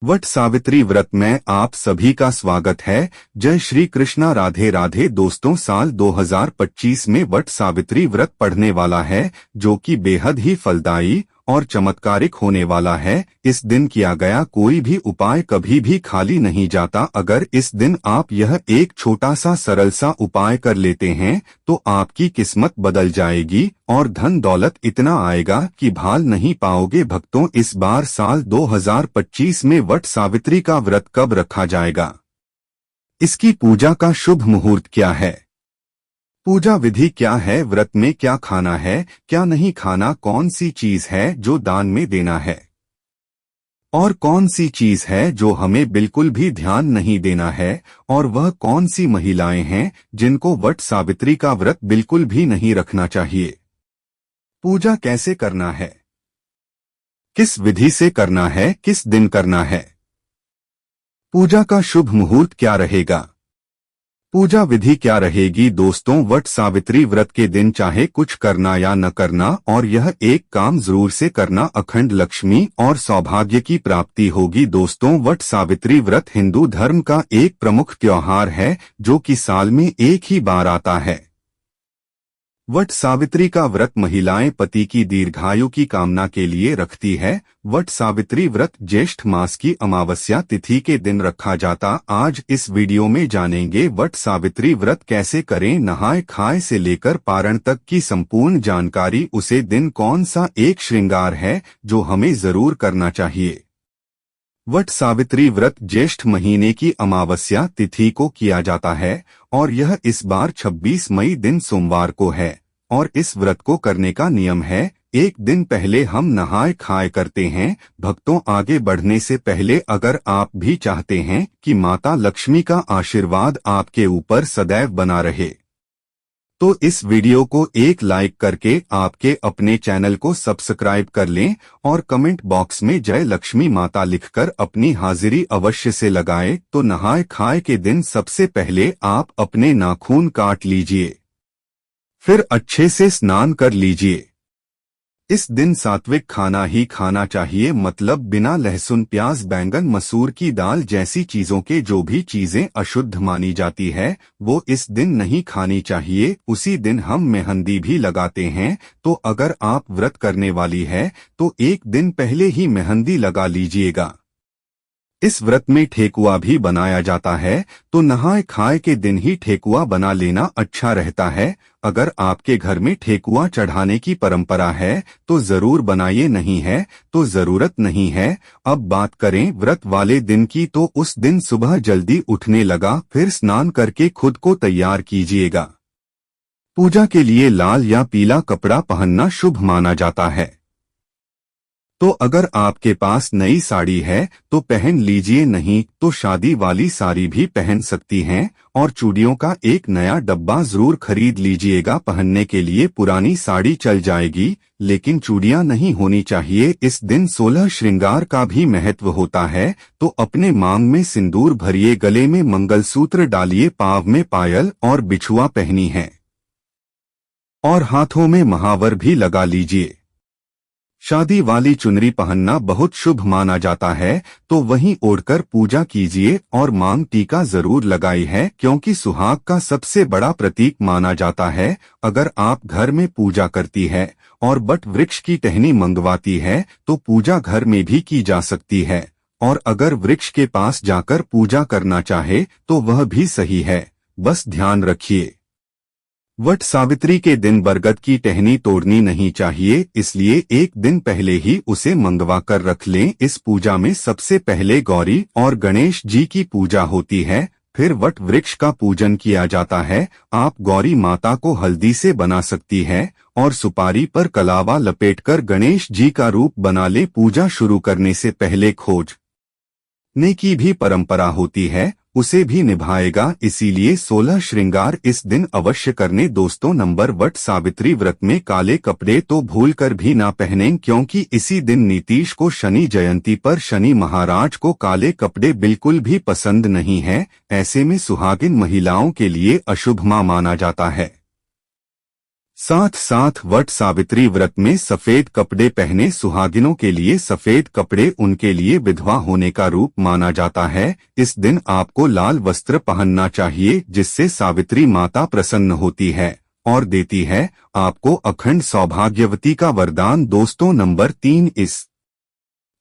वट सावित्री व्रत में आप सभी का स्वागत है। जय श्री कृष्णा, राधे राधे। दोस्तों, साल 2025 में वट सावित्री व्रत पढ़ने वाला है, जो कि बेहद ही फलदायी और चमत्कारिक होने वाला है। इस दिन किया गया कोई भी उपाय कभी भी खाली नहीं जाता। अगर इस दिन आप यह एक छोटा सा सरल सा उपाय कर लेते हैं तो आपकी किस्मत बदल जाएगी और धन दौलत इतना आएगा कि भाल नहीं पाओगे। भक्तों, इस बार साल 2025 में वट सावित्री का व्रत कब रखा जाएगा? इसकी पूजा का शुभ मुहूर्त क्या है? पूजा विधि क्या है? व्रत में क्या खाना है, क्या नहीं खाना? कौन सी चीज है जो दान में देना है और कौन सी चीज है जो हमें बिल्कुल भी ध्यान नहीं देना है? और वह कौन सी महिलाएं हैं जिनको वट सावित्री का व्रत बिल्कुल भी नहीं रखना चाहिए? पूजा कैसे करना है, किस विधि से करना है, किस दिन करना है? पूजा का शुभ मुहूर्त क्या रहेगा? पूजा विधि क्या रहेगी? दोस्तों, वट सावित्री व्रत के दिन चाहे कुछ करना या न करना, और यह एक काम जरूर से करना, अखंड लक्ष्मी और सौभाग्य की प्राप्ति होगी। दोस्तों, वट सावित्री व्रत हिंदू धर्म का एक प्रमुख त्योहार है जो कि साल में एक ही बार आता है। वट सावित्री का व्रत महिलाएं पति की दीर्घायु की कामना के लिए रखती है। वट सावित्री व्रत ज्येष्ठ मास की अमावस्या तिथि के दिन रखा जाता। आज इस वीडियो में जानेंगे वट सावित्री व्रत कैसे करें, नहाए खाए से लेकर पारण तक की संपूर्ण जानकारी। उसे दिन कौन सा एक श्रृंगार है जो हमें जरूर करना चाहिए। वट सावित्री व्रत ज्येष्ठ महीने की अमावस्या तिथि को किया जाता है और यह इस बार 26 मई दिन सोमवार को है। और इस व्रत को करने का नियम है, एक दिन पहले हम नहाए खाए करते हैं। भक्तों, आगे बढ़ने से पहले अगर आप भी चाहते हैं कि माता लक्ष्मी का आशीर्वाद आपके ऊपर सदैव बना रहे तो इस वीडियो को एक लाइक करके आपके अपने चैनल को सब्सक्राइब कर लें और कमेंट बॉक्स में जय लक्ष्मी माता लिखकर अपनी हाजिरी अवश्य से लगाएं। तो नहाए खाए के दिन सबसे पहले आप अपने नाखून काट लीजिए, फिर अच्छे से स्नान कर लीजिए। इस दिन सात्विक खाना ही खाना चाहिए, मतलब बिना लहसुन, प्याज, बैंगन, मसूर की दाल जैसी चीजों के जो भी चीजें अशुद्ध मानी जाती है वो इस दिन नहीं खानी चाहिए। उसी दिन हम मेहंदी भी लगाते हैं, तो अगर आप व्रत करने वाली है तो एक दिन पहले ही मेहंदी लगा लीजिएगा। इस व्रत में ठेकुआ भी बनाया जाता है, तो नहाए खाए के दिन ही ठेकुआ बना लेना अच्छा रहता है। अगर आपके घर में ठेकुआ चढ़ाने की परंपरा है तो जरूर बनाइए, नहीं है तो जरूरत नहीं है। अब बात करें व्रत वाले दिन की, तो उस दिन सुबह जल्दी उठने लगा फिर स्नान करके खुद को तैयार कीजिएगा। पूजा के लिए लाल या पीला कपड़ा पहनना शुभ माना जाता है। तो अगर आपके पास नई साड़ी है तो पहन लीजिए, नहीं तो शादी वाली साड़ी भी पहन सकती हैं। और चूड़ियों का एक नया डब्बा जरूर खरीद लीजिएगा, पहनने के लिए पुरानी साड़ी चल जाएगी लेकिन चूड़ियां नहीं होनी चाहिए। इस दिन 16 श्रृंगार का भी महत्व होता है, तो अपने मांग में सिंदूर भरिए, गले में मंगलसूत्र डालिए, पाँव में पायल और बिछुआ पहनी है और हाथों में महावर भी लगा लीजिए। शादी वाली चुनरी पहनना बहुत शुभ माना जाता है, तो वहीं ओढ़कर पूजा कीजिए और मांग टीका जरूर लगाई है, क्योंकि सुहाग का सबसे बड़ा प्रतीक माना जाता है। अगर आप घर में पूजा करती है और बट वृक्ष की टहनी मंगवाती है तो पूजा घर में भी की जा सकती है, और अगर वृक्ष के पास जाकर पूजा करना चाहे तो वह भी सही है। बस ध्यान रखिए, वट सावित्री के दिन बरगद की टहनी तोड़नी नहीं चाहिए, इसलिए एक दिन पहले ही उसे मंगवा कर रख लें। इस पूजा में सबसे पहले गौरी और गणेश जी की पूजा होती है, फिर वट वृक्ष का पूजन किया जाता है। आप गौरी माता को हल्दी से बना सकती है और सुपारी पर कलावा लपेटकर गणेश जी का रूप बना ले। पूजा शुरू करने से पहले खोजने की भी परंपरा होती है, उसे भी निभाएगा, इसीलिए 16 श्रृंगार इस दिन अवश्य करने। दोस्तों, नंबर वट सावित्री व्रत में काले कपड़े तो भूलकर भी ना पहनें, क्योंकि इसी दिन नीतीश को शनि जयंती पर शनि महाराज को काले कपड़े बिल्कुल भी पसंद नहीं है। ऐसे में सुहागिन महिलाओं के लिए अशुभ माना जाता है। साथ साथ वट सावित्री व्रत में सफेद कपड़े पहने सुहागिनों के लिए सफेद कपड़े उनके लिए विधवा होने का रूप माना जाता है। इस दिन आपको लाल वस्त्र पहनना चाहिए, जिससे सावित्री माता प्रसन्न होती है और देती है आपको अखंड सौभाग्यवती का वरदान। दोस्तों नंबर 3, इस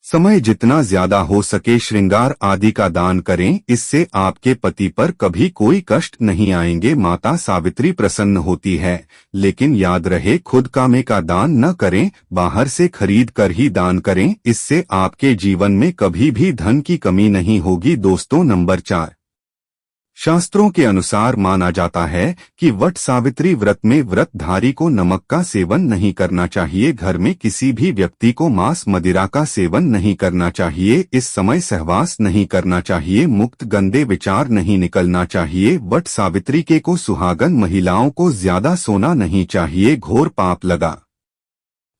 समय जितना ज्यादा हो सके श्रृंगार आदि का दान करें, इससे आपके पति पर कभी कोई कष्ट नहीं आएंगे। माता सावित्री प्रसन्न होती है, लेकिन याद रहे खुद कामे का दान न करें, बाहर से खरीद कर ही दान करें, इससे आपके जीवन में कभी भी धन की कमी नहीं होगी। दोस्तों नंबर 4, शास्त्रों के अनुसार माना जाता है कि वट सावित्री व्रत में व्रतधारी को नमक का सेवन नहीं करना चाहिए। घर में किसी भी व्यक्ति को मांस मदिरा का सेवन नहीं करना चाहिए। इस समय सहवास नहीं करना चाहिए। मुक्त गंदे विचार नहीं निकलना चाहिए। वट सावित्री के को सुहागन महिलाओं को ज्यादा सोना नहीं चाहिए। घोर पाप लगा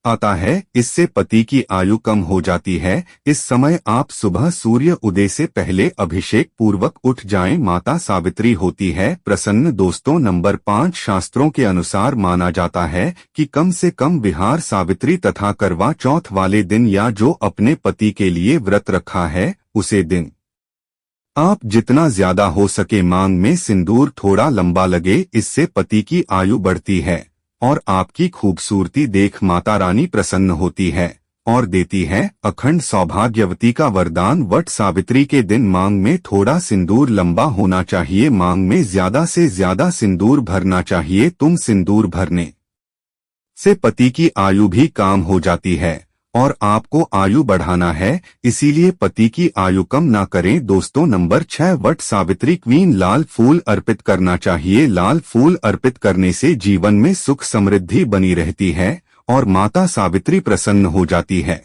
आता है, इससे पति की आयु कम हो जाती है। इस समय आप सुबह सूर्य उदय से पहले अभिषेक पूर्वक उठ जाएं, माता सावित्री होती है प्रसन्न। दोस्तों नंबर 5, शास्त्रों के अनुसार माना जाता है कि कम से कम विहार सावित्री तथा करवा चौथ वाले दिन या जो अपने पति के लिए व्रत रखा है उसे दिन आप जितना ज्यादा हो सके मांग में सिंदूर थोड़ा लंबा लगे, इससे पति की आयु बढ़ती है और आपकी खूबसूरती देख माता रानी प्रसन्न होती है और देती है अखंड सौभाग्यवती का वरदान। वट सावित्री के दिन मांग में थोड़ा सिंदूर लंबा होना चाहिए। मांग में ज्यादा से ज्यादा सिंदूर भरना चाहिए। तुम सिंदूर भरने से पति की आयु भी काम हो जाती है और आपको आयु बढ़ाना है, इसीलिए पति की आयु कम ना करें। दोस्तों नंबर 6, वट सावित्री क्वीन लाल फूल अर्पित करना चाहिए। लाल फूल अर्पित करने से जीवन में सुख समृद्धि बनी रहती है और माता सावित्री प्रसन्न हो जाती है।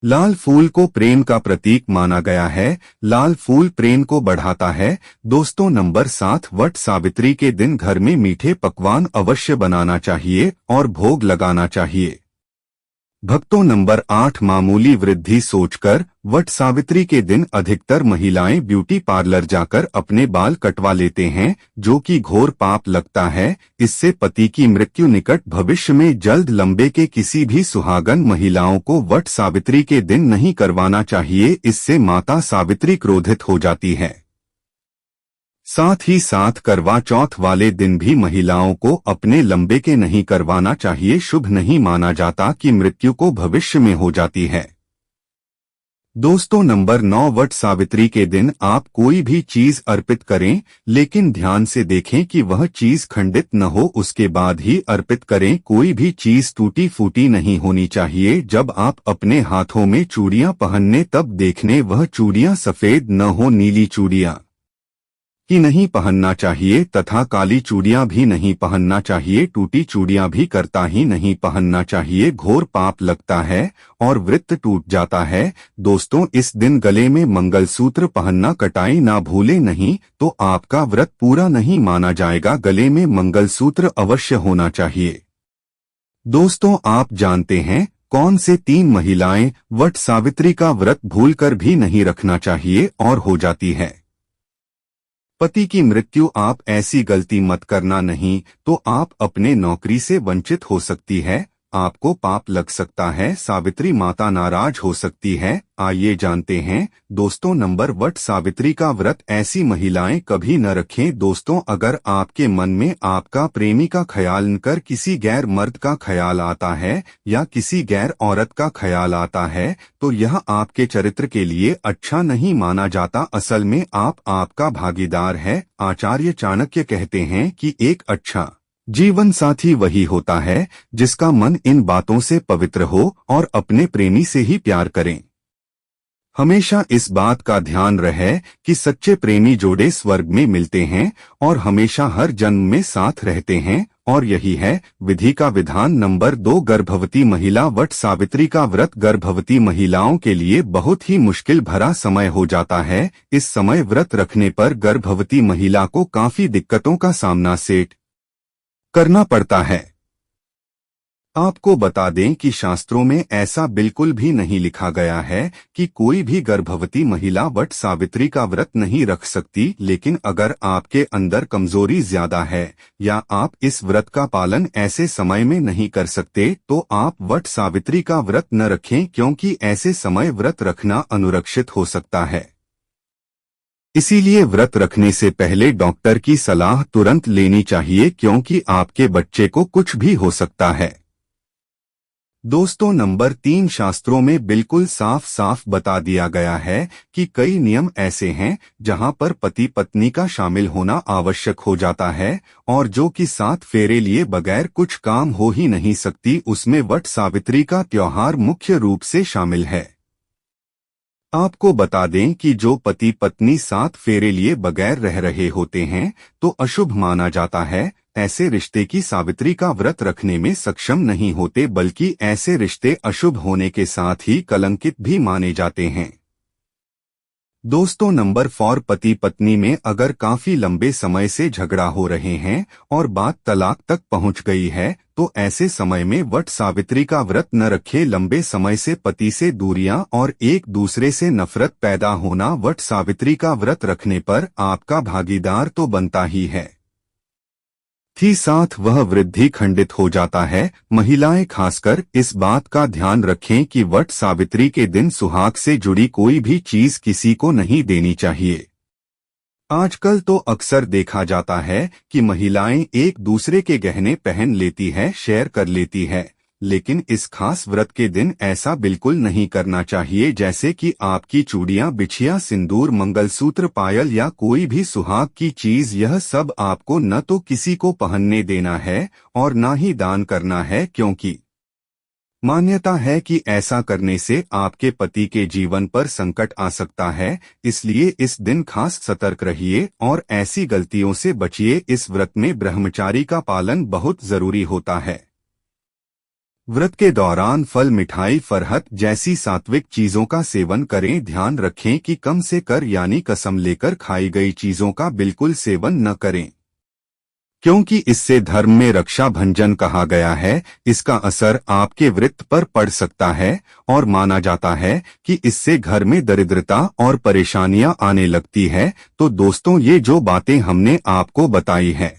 लाल फूल को प्रेम का प्रतीक माना गया है। लाल फूल प्रेम को बढ़ाता है। दोस्तों नंबर 7, वट सावित्री के दिन घर में मीठे पकवान अवश्य बनाना चाहिए और भोग लगाना चाहिए। भक्तों नंबर 8, मामूली वृद्धि सोचकर वट सावित्री के दिन अधिकतर महिलाएं ब्यूटी पार्लर जाकर अपने बाल कटवा लेते हैं, जो कि घोर पाप लगता है। इससे पति की मृत्यु निकट भविष्य में जल्द लंबे के किसी भी सुहागन महिलाओं को वट सावित्री के दिन नहीं करवाना चाहिए, इससे माता सावित्री क्रोधित हो जाती है। साथ ही साथ करवा चौथ वाले दिन भी महिलाओं को अपने लंबे के नहीं करवाना चाहिए। शुभ नहीं माना जाता कि मृत्यु को भविष्य में हो जाती है। दोस्तों नंबर 9, वट सावित्री के दिन आप कोई भी चीज अर्पित करें, लेकिन ध्यान से देखें कि वह चीज खंडित न हो, उसके बाद ही अर्पित करें। कोई भी चीज टूटी फूटी नहीं होनी चाहिए। जब आप अपने हाथों में चूड़ियां पहनने तब देखने वह चूड़ियां सफेद न हो, नीली चूड़ियां कि नहीं पहनना चाहिए तथा काली चूड़ियां भी नहीं पहनना चाहिए। टूटी चूड़ियां भी करता ही नहीं पहनना चाहिए। घोर पाप लगता है और व्रत टूट जाता है। दोस्तों इस दिन गले में मंगलसूत्र पहनना कटाई ना भूले, नहीं तो आपका व्रत पूरा नहीं माना जाएगा। गले में मंगलसूत्र अवश्य होना चाहिए। दोस्तों आप जानते हैं कौन से 3 महिलाएं वट सावित्री का व्रत भूलकर भी नहीं रखना चाहिए और हो जाती है पति की मृत्यु। आप ऐसी गलती मत करना, नहीं तो आप अपने नौकरी से वंचित हो सकती है, आपको पाप लग सकता है, सावित्री माता नाराज हो सकती है। आइए जानते हैं दोस्तों नंबर वट सावित्री का व्रत ऐसी महिलाएं कभी न रखें। दोस्तों अगर आपके मन में आपका प्रेमी का ख्याल न कर किसी गैर मर्द का ख्याल आता है या किसी गैर औरत का ख्याल आता है तो यह आपके चरित्र के लिए अच्छा नहीं माना जाता। असल में आपका भागीदार है। आचार्य चाणक्य कहते हैं कि एक अच्छा जीवन साथी वही होता है जिसका मन इन बातों से पवित्र हो और अपने प्रेमी से ही प्यार करें। हमेशा इस बात का ध्यान रहे कि सच्चे प्रेमी जोड़े स्वर्ग में मिलते हैं और हमेशा हर जन्म में साथ रहते हैं, और यही है विधि का विधान। नंबर 2, गर्भवती महिला। वट सावित्री का व्रत गर्भवती महिलाओं के लिए बहुत ही मुश्किल भरा समय हो जाता है। इस समय व्रत रखने पर गर्भवती महिला को काफी दिक्कतों का सामना करना पड़ता है। आपको बता दें कि शास्त्रों में ऐसा बिल्कुल भी नहीं लिखा गया है कि कोई भी गर्भवती महिला वट सावित्री का व्रत नहीं रख सकती, लेकिन अगर आपके अंदर कमजोरी ज्यादा है या आप इस व्रत का पालन ऐसे समय में नहीं कर सकते तो आप वट सावित्री का व्रत न रखें, क्योंकि ऐसे समय व्रत रखना अनुरक्षित हो सकता है। इसीलिए व्रत रखने से पहले डॉक्टर की सलाह तुरंत लेनी चाहिए, क्योंकि आपके बच्चे को कुछ भी हो सकता है। दोस्तों, नंबर 3, शास्त्रों में बिल्कुल साफ साफ बता दिया गया है कि कई नियम ऐसे हैं जहां पर पति पत्नी का शामिल होना आवश्यक हो जाता है और जो कि 7 फेरे लिए बगैर कुछ काम हो ही नहीं सकती, उसमें वट सावित्री का त्योहार मुख्य रूप से शामिल है। आपको बता दें कि जो पति पत्नी 7 फेरे लिए बगैर रह रहे होते हैं तो अशुभ माना जाता है। ऐसे रिश्ते की सावित्री का व्रत रखने में सक्षम नहीं होते, बल्कि ऐसे रिश्ते अशुभ होने के साथ ही कलंकित भी माने जाते हैं। दोस्तों, नंबर 4, पति पत्नी में अगर काफी लंबे समय से झगड़ा हो रहे हैं और बात तलाक तक पहुंच गई है तो ऐसे समय में वट सावित्री का व्रत न रखे। लंबे समय से पति से दूरियां और एक दूसरे से नफरत पैदा होना, वट सावित्री का व्रत रखने पर आपका भागीदार तो बनता ही है, ही साथ वह वृद्धि खंडित हो जाता है। महिलाएं खासकर इस बात का ध्यान रखें कि वट सावित्री के दिन सुहाग से जुड़ी कोई भी चीज किसी को नहीं देनी चाहिए। आजकल तो अक्सर देखा जाता है कि महिलाएं एक दूसरे के गहने पहन लेती है, शेयर कर लेती है, लेकिन इस खास व्रत के दिन ऐसा बिल्कुल नहीं करना चाहिए। जैसे कि आपकी चूड़ियां, बिछिया, सिंदूर, मंगलसूत्र, पायल या कोई भी सुहाग की चीज, यह सब आपको न तो किसी को पहनने देना है और न ही दान करना है, क्योंकि मान्यता है कि ऐसा करने से आपके पति के जीवन पर संकट आ सकता है। इसलिए इस दिन खास सतर्क रहिए और ऐसी गलतियों से बचिए। इस व्रत में ब्रह्मचारी का पालन बहुत जरूरी होता है। व्रत के दौरान फल, मिठाई, फरहत जैसी सात्विक चीजों का सेवन करें। ध्यान रखें कि कम से कर यानी कसम लेकर खाई गई चीजों का बिल्कुल सेवन न करें, क्योंकि इससे धर्म में रक्षा भंजन कहा गया है। इसका असर आपके वृत्त पर पड़ सकता है और माना जाता है कि इससे घर में दरिद्रता और परेशानियां आने लगती है। तो दोस्तों, ये जो बातें हमने आपको बताई हैं,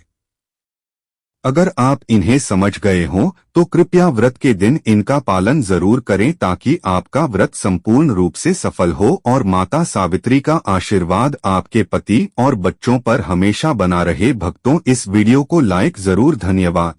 अगर आप इन्हें समझ गए हों तो कृपया व्रत के दिन इनका पालन जरूर करें, ताकि आपका व्रत संपूर्ण रूप से सफल हो और माता सावित्री का आशीर्वाद आपके पति और बच्चों पर हमेशा बना रहे। भक्तों, इस वीडियो को लाइक जरूर। धन्यवाद।